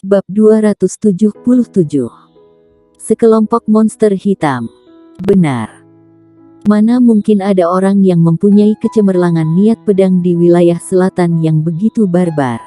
Bab 277. Sekelompok monster hitam. Benar. Mana mungkin ada orang yang mempunyai kecemerlangan niat pedang di wilayah selatan yang begitu barbar.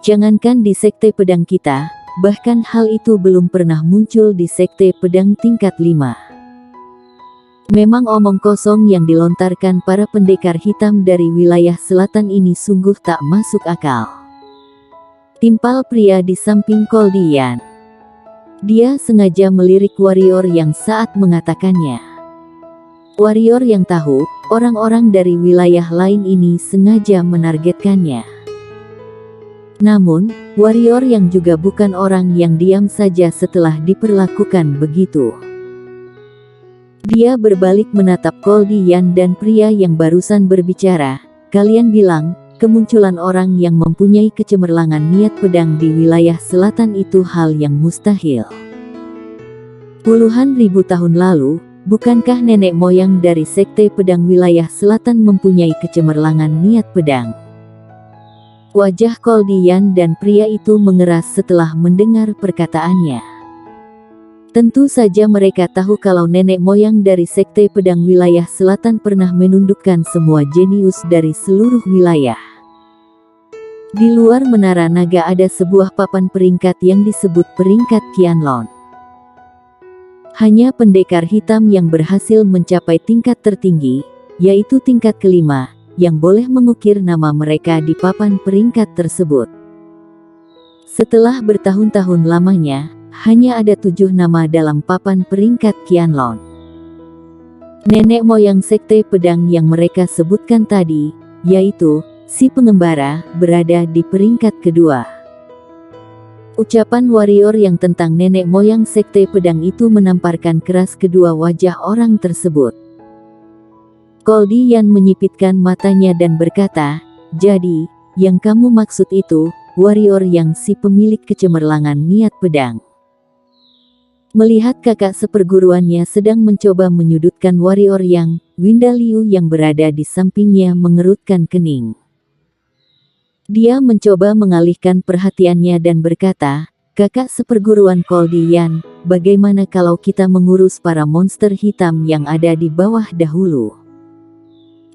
Jangankan di sekte pedang kita, bahkan hal itu belum pernah muncul di sekte pedang tingkat 5. Memang omong kosong yang dilontarkan para pendekar hitam dari wilayah selatan ini sungguh tak masuk akal. Timpal pria di samping Koldian. Dia sengaja melirik warrior yang saat mengatakannya. Warrior yang tahu, orang-orang dari wilayah lain ini sengaja menargetkannya. Namun, warrior yang juga bukan orang yang diam saja setelah diperlakukan begitu. Dia berbalik menatap Koldian dan pria yang barusan berbicara. Kalian bilang, kemunculan orang yang mempunyai kecemerlangan niat pedang di wilayah selatan itu hal yang mustahil. Puluhan ribu tahun lalu, bukankah nenek moyang dari sekte pedang wilayah selatan mempunyai kecemerlangan niat pedang? Wajah Koldian dan pria itu mengeras setelah mendengar perkataannya. Tentu saja mereka tahu kalau nenek moyang dari sekte pedang wilayah selatan pernah menundukkan semua jenius dari seluruh wilayah. Di luar menara naga ada sebuah papan peringkat yang disebut peringkat Qianlong. Hanya pendekar hitam yang berhasil mencapai tingkat tertinggi, yaitu tingkat kelima, yang boleh mengukir nama mereka di papan peringkat tersebut. Setelah bertahun-tahun lamanya, hanya ada 7 nama dalam papan peringkat Qianlong. Nenek moyang sekte pedang yang mereka sebutkan tadi, yaitu si pengembara, berada di peringkat kedua. Ucapan warrior yang tentang nenek moyang sekte pedang itu menamparkan keras kedua wajah orang tersebut. Koldian menyipitkan matanya dan berkata, "Jadi, yang kamu maksud itu, warrior yang si pemilik kecemerlangan niat pedang." Melihat kakak seperguruannya sedang mencoba menyudutkan warrior yang, Windaliu yang berada di sampingnya mengerutkan kening. Dia mencoba mengalihkan perhatiannya dan berkata, "Kakak seperguruan Koldian, bagaimana kalau kita mengurus para monster hitam yang ada di bawah dahulu?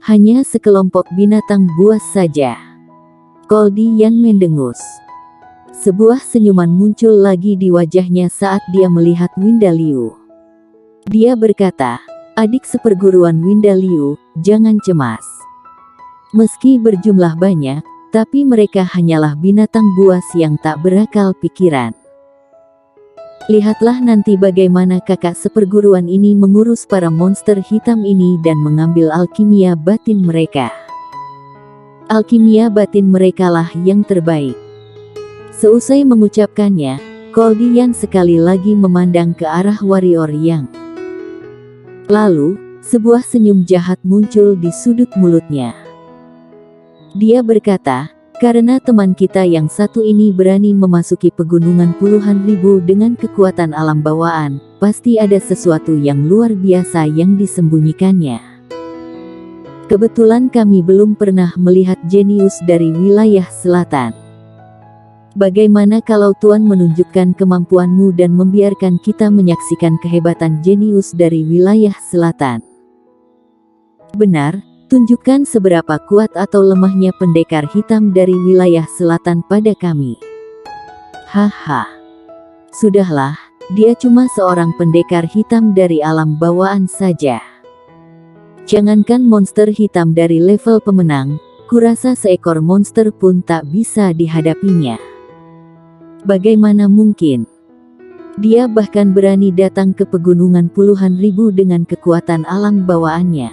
Hanya sekelompok binatang buas saja." Koldian mendengus. Sebuah senyuman muncul lagi di wajahnya saat dia melihat Windaliu. Dia berkata, "Adik seperguruan Windaliu, jangan cemas. Meski berjumlah banyak, tapi mereka hanyalah binatang buas yang tak berakal pikiran. Lihatlah nanti bagaimana kakak seperguruan ini mengurus para monster hitam ini dan mengambil alkimia batin mereka. Alkimia batin merekalah yang terbaik." Seusai mengucapkannya, Koldian sekali lagi memandang ke arah warrior yang. Lalu, sebuah senyum jahat muncul di sudut mulutnya. Dia berkata, "Karena teman kita yang satu ini berani memasuki pegunungan puluhan ribu dengan kekuatan alam bawaan, pasti ada sesuatu yang luar biasa yang disembunyikannya. Kebetulan kami belum pernah melihat jenius dari wilayah selatan. Bagaimana kalau Tuan menunjukkan kemampuanmu dan membiarkan kita menyaksikan kehebatan jenius dari wilayah selatan? Benar, tunjukkan seberapa kuat atau lemahnya pendekar hitam dari wilayah selatan pada kami." Haha. Sudahlah, dia cuma seorang pendekar hitam dari alam bawaan saja. Jangankan monster hitam dari level pemenang, kurasa seekor monster pun tak bisa dihadapinya. Bagaimana mungkin? Dia bahkan berani datang ke pegunungan puluhan ribu dengan kekuatan alam bawaannya.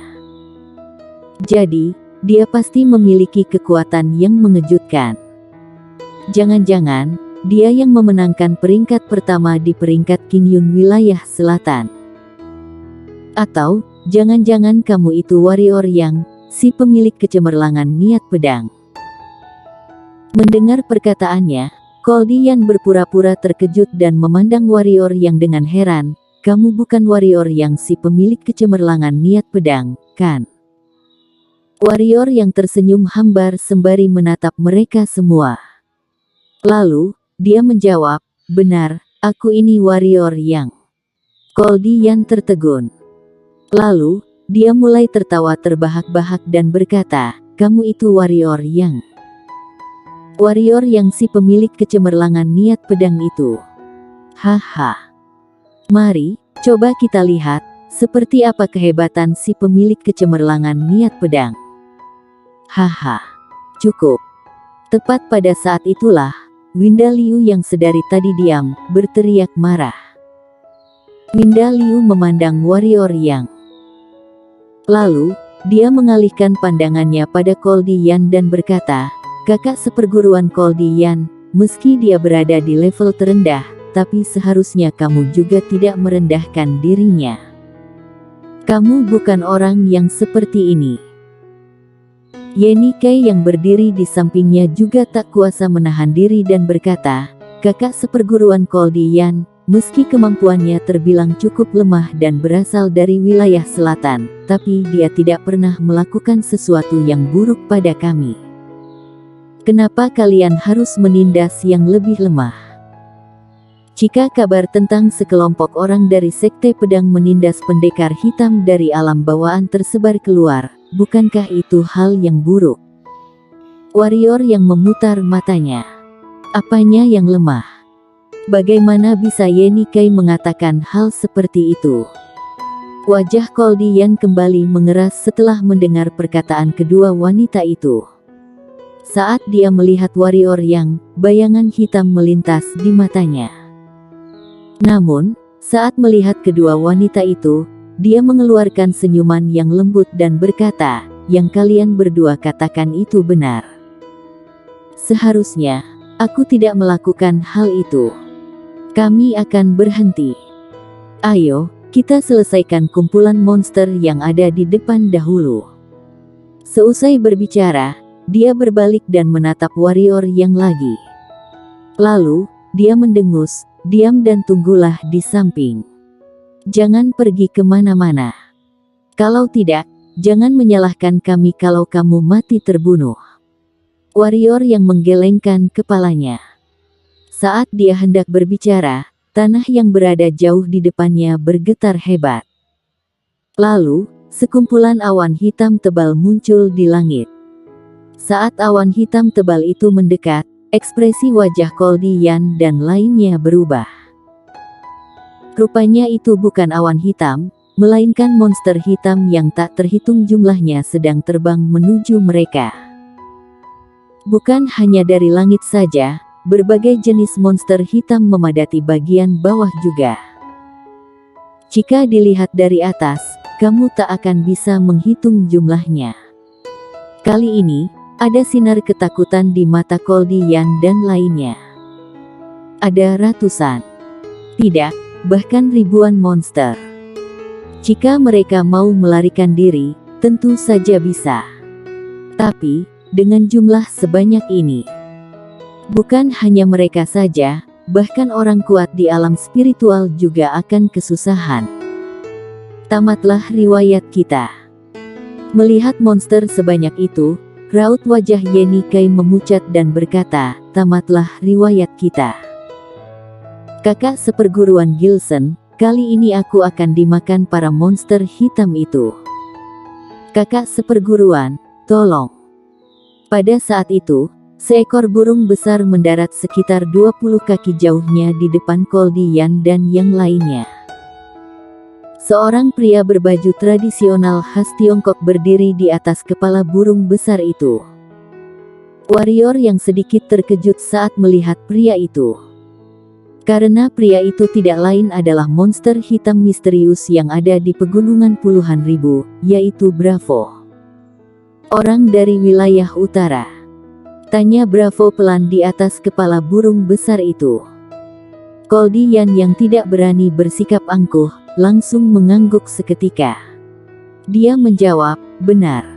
Jadi, dia pasti memiliki kekuatan yang mengejutkan. Jangan-jangan, dia yang memenangkan peringkat pertama di peringkat Qingyun wilayah selatan. Atau, jangan-jangan kamu itu warrior yang, si pemilik kecemerlangan niat pedang." Mendengar perkataannya, Koldian berpura-pura terkejut dan memandang warrior yang dengan heran, "Kamu bukan warrior yang si pemilik kecemerlangan niat pedang, kan?" Warrior yang tersenyum hambar sembari menatap mereka semua. Lalu, dia menjawab, "Benar, aku ini warrior yang." Goldie Yan tertegun. Lalu, dia mulai tertawa terbahak-bahak dan berkata, "Kamu itu warrior yang..." Warrior yang si pemilik kecemerlangan niat pedang itu. Haha. Mari, coba kita lihat, seperti apa kehebatan si pemilik kecemerlangan niat pedang. Haha. Cukup. Tepat pada saat itulah, Winda Liu yang sedari tadi diam, berteriak marah. Winda Liu memandang warrior yang. Lalu, dia mengalihkan pandangannya pada Goldie Yan dan berkata, "Kakak seperguruan Goldie Yan, meski dia berada di level terendah, tapi seharusnya kamu juga tidak merendahkan dirinya. Kamu bukan orang yang seperti ini." Ye Nikai yang berdiri di sampingnya juga tak kuasa menahan diri dan berkata, "Kakak seperguruan Goldie Yan, meski kemampuannya terbilang cukup lemah dan berasal dari wilayah selatan, tapi dia tidak pernah melakukan sesuatu yang buruk pada kami. Kenapa kalian harus menindas yang lebih lemah?" Jika kabar tentang sekelompok orang dari Sekte Pedang menindas pendekar hitam dari alam bawaan tersebar keluar, bukankah itu hal yang buruk? Warrior yang memutar matanya. Apanya yang lemah? Bagaimana bisa Ye Nikai mengatakan hal seperti itu? Wajah Goldie Yan kembali mengeras setelah mendengar perkataan kedua wanita itu. Saat dia melihat warrior yang, bayangan hitam melintas di matanya. Namun, saat melihat kedua wanita itu, dia mengeluarkan senyuman yang lembut dan berkata, "Yang kalian berdua katakan itu benar. Seharusnya, aku tidak melakukan hal itu. Kami akan berhenti. Ayo, kita selesaikan kumpulan monster yang ada di depan dahulu." Seusai berbicara, dia berbalik dan menatap warrior yang lagi. Lalu, dia mendengus, "Diam dan tunggulah di samping. Jangan pergi kemana-mana. Kalau tidak, jangan menyalahkan kami kalau kamu mati terbunuh." Warrior yang menggelengkan kepalanya. Saat dia hendak berbicara, tanah yang berada jauh di depannya bergetar hebat. Lalu, sekumpulan awan hitam tebal muncul di langit. Saat awan hitam tebal itu mendekat, ekspresi wajah Goldie Yan dan lainnya berubah. Rupanya itu bukan awan hitam, melainkan monster hitam yang tak terhitung jumlahnya sedang terbang menuju mereka. Bukan hanya dari langit saja, berbagai jenis monster hitam memadati bagian bawah juga. Jika dilihat dari atas, kamu tak akan bisa menghitung jumlahnya. Kali ini, ada sinar ketakutan di mata Goldie Yan dan lainnya. Ada ratusan, tidak, bahkan ribuan monster. Jika mereka mau melarikan diri, tentu saja bisa. Tapi, dengan jumlah sebanyak ini, bukan hanya mereka saja, bahkan orang kuat di alam spiritual juga akan kesusahan. Tamatlah riwayat kita. Melihat monster sebanyak itu, raut wajah Ye Nikai memucat dan berkata, "Tamatlah riwayat kita. Kakak seperguruan Gilson, kali ini aku akan dimakan para monster hitam itu. Kakak seperguruan, tolong." Pada saat itu, seekor burung besar mendarat sekitar 20 kaki jauhnya di depan Goldie Yan dan yang lainnya. Seorang pria berbaju tradisional khas Tiongkok berdiri di atas kepala burung besar itu. Warrior yang sedikit terkejut saat melihat pria itu. Karena pria itu tidak lain adalah monster hitam misterius yang ada di pegunungan puluhan ribu, yaitu Bravo. "Orang dari wilayah utara?" tanya Bravo pelan di atas kepala burung besar itu. Goldie Yan yang tidak berani bersikap angkuh, langsung mengangguk seketika. Dia menjawab, "Benar."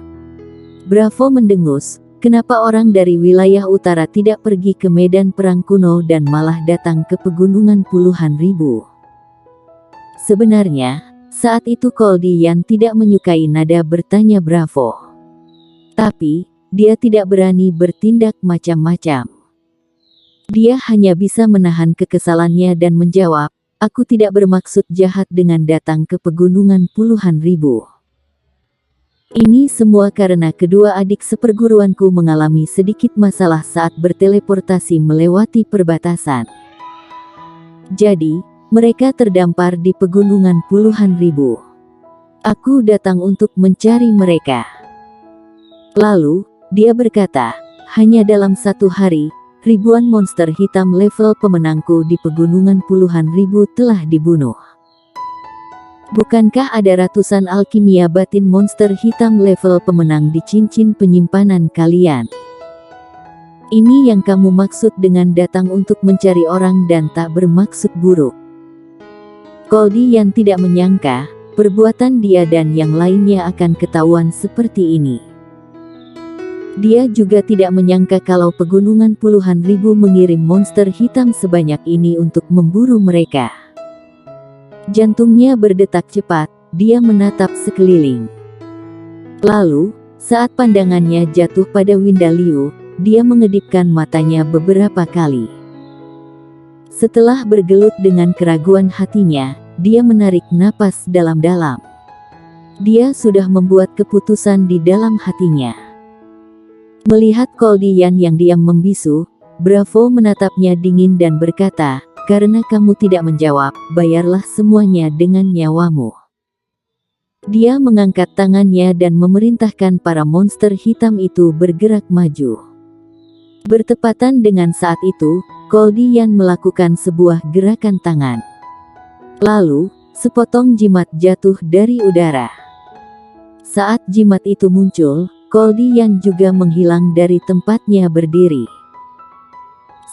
Bravo mendengus, kenapa orang dari wilayah utara tidak pergi ke medan perang kuno dan malah datang ke pegunungan puluhan ribu? Sebenarnya, saat itu Goldie Yan tidak menyukai nada bertanya Bravo. Tapi, dia tidak berani bertindak macam-macam. Dia hanya bisa menahan kekesalannya dan menjawab, "Aku tidak bermaksud jahat dengan datang ke pegunungan puluhan ribu. Ini semua karena kedua adik seperguruanku mengalami sedikit masalah saat berteleportasi melewati perbatasan. Jadi, mereka terdampar di pegunungan puluhan ribu. Aku datang untuk mencari mereka." Lalu, dia berkata, "Hanya dalam satu hari, ribuan monster hitam level pemenangku di pegunungan puluhan ribu telah dibunuh. Bukankah ada ratusan alkimia batin monster hitam level pemenang di cincin penyimpanan kalian? Ini yang kamu maksud dengan datang untuk mencari orang dan tak bermaksud buruk." Goldie yang tidak menyangka, perbuatan dia dan yang lainnya akan ketahuan seperti ini. Dia juga tidak menyangka kalau pegunungan puluhan ribu mengirim monster hitam sebanyak ini untuk memburu mereka. Jantungnya berdetak cepat, dia menatap sekeliling. Lalu, saat pandangannya jatuh pada Winda Liu, dia mengedipkan matanya beberapa kali. Setelah bergelut dengan keraguan hatinya, dia menarik napas dalam-dalam. Dia sudah membuat keputusan di dalam hatinya. Melihat Goldie yang diam membisu, Bravo menatapnya dingin dan berkata, "Karena kamu tidak menjawab, bayarlah semuanya dengan nyawamu." Dia mengangkat tangannya dan memerintahkan para monster hitam itu bergerak maju. Bertepatan dengan saat itu, Goldie melakukan sebuah gerakan tangan. Lalu, sepotong jimat jatuh dari udara. Saat jimat itu muncul, Goldie juga menghilang dari tempatnya berdiri.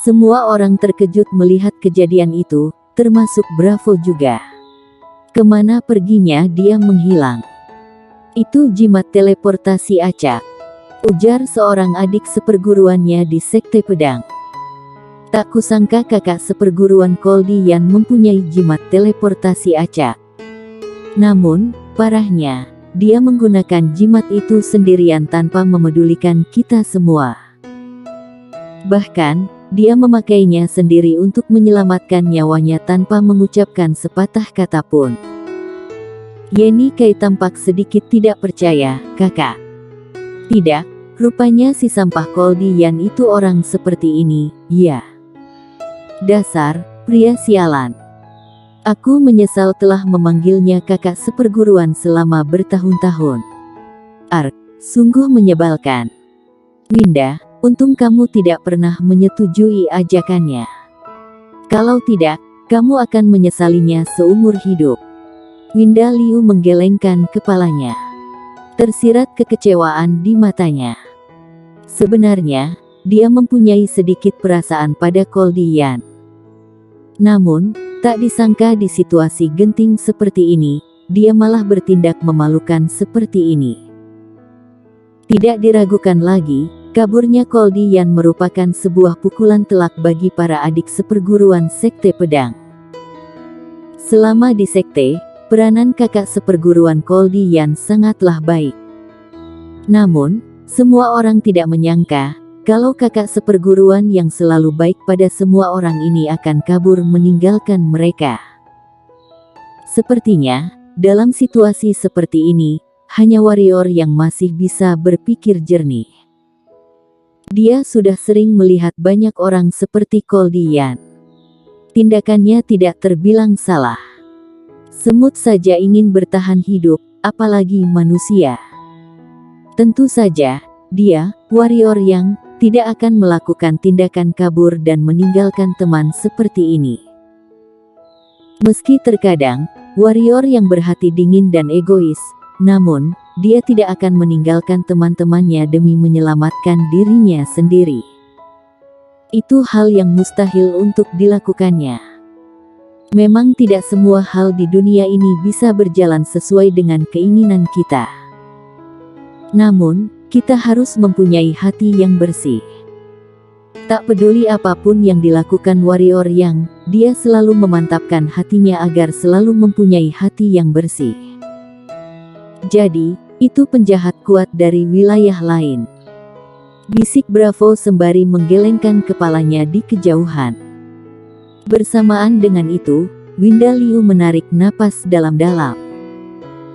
Semua orang terkejut melihat kejadian itu, termasuk Bravo juga. Kemana perginya dia menghilang? "Itu jimat teleportasi acak," ujar seorang adik seperguruannya di Sekte Pedang. "Tak kusangka kakak seperguruan Goldie mempunyai jimat teleportasi acak. Namun, parahnya, dia menggunakan jimat itu sendirian tanpa memedulikan kita semua. Bahkan, dia memakainya sendiri untuk menyelamatkan nyawanya tanpa mengucapkan sepatah kata pun." Yenny Kai tampak sedikit tidak percaya, "Kakak. Tidak, rupanya si sampah Goldie itu orang seperti ini, ya. Dasar pria sialan. Aku menyesal telah memanggilnya kakak seperguruan selama bertahun-tahun. Sungguh menyebalkan. Winda, untung kamu tidak pernah menyetujui ajakannya. Kalau tidak, kamu akan menyesalinya seumur hidup." Winda Liu menggelengkan kepalanya. Tersirat kekecewaan di matanya. Sebenarnya, dia mempunyai sedikit perasaan pada Goldie. Namun, tak disangka di situasi genting seperti ini, dia malah bertindak memalukan seperti ini. Tidak diragukan lagi, kaburnya Goldie merupakan sebuah pukulan telak bagi para adik seperguruan Sekte Pedang. Selama di sekte, peranan kakak seperguruan Goldie sangatlah baik. Namun, semua orang tidak menyangka, kalau kakak seperguruan yang selalu baik pada semua orang ini akan kabur meninggalkan mereka. Sepertinya, dalam situasi seperti ini, hanya warrior yang masih bisa berpikir jernih. Dia sudah sering melihat banyak orang seperti Goldie. Tindakannya tidak terbilang salah. Semut saja ingin bertahan hidup, apalagi manusia. Tentu saja, dia, warrior yang tidak akan melakukan tindakan kabur dan meninggalkan teman seperti ini. Meski terkadang, warrior yang berhati dingin dan egois, namun, dia tidak akan meninggalkan teman-temannya demi menyelamatkan dirinya sendiri. Itu hal yang mustahil untuk dilakukannya. Memang tidak semua hal di dunia ini bisa berjalan sesuai dengan keinginan kita. Namun, kita harus mempunyai hati yang bersih. Tak peduli apapun yang dilakukan warrior dia selalu memantapkan hatinya agar selalu mempunyai hati yang bersih. Jadi, itu penjahat kuat dari wilayah lain. bisik Bravo sembari menggelengkan kepalanya di kejauhan. Bersamaan dengan itu, Winda Liu menarik napas dalam-dalam.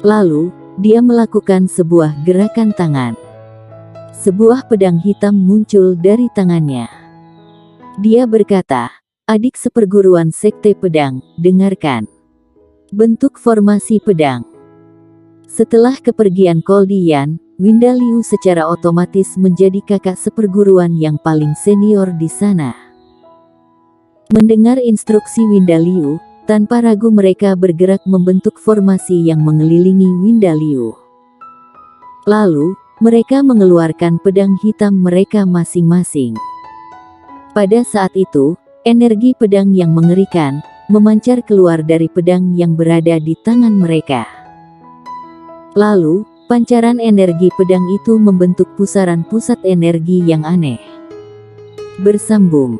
Lalu, dia melakukan sebuah gerakan tangan. Sebuah pedang hitam muncul dari tangannya. Dia berkata, "Adik seperguruan Sekte Pedang, dengarkan. Bentuk formasi pedang." Setelah kepergian Koldian, Winda Liu secara otomatis menjadi kakak seperguruan yang paling senior di sana. Mendengar instruksi Winda Liu, tanpa ragu mereka bergerak membentuk formasi yang mengelilingi Winda Liu. Lalu, mereka mengeluarkan pedang hitam mereka masing-masing. Pada saat itu, energi pedang yang mengerikan memancar keluar dari pedang yang berada di tangan mereka. Lalu, pancaran energi pedang itu membentuk pusaran pusat energi yang aneh. Bersambung.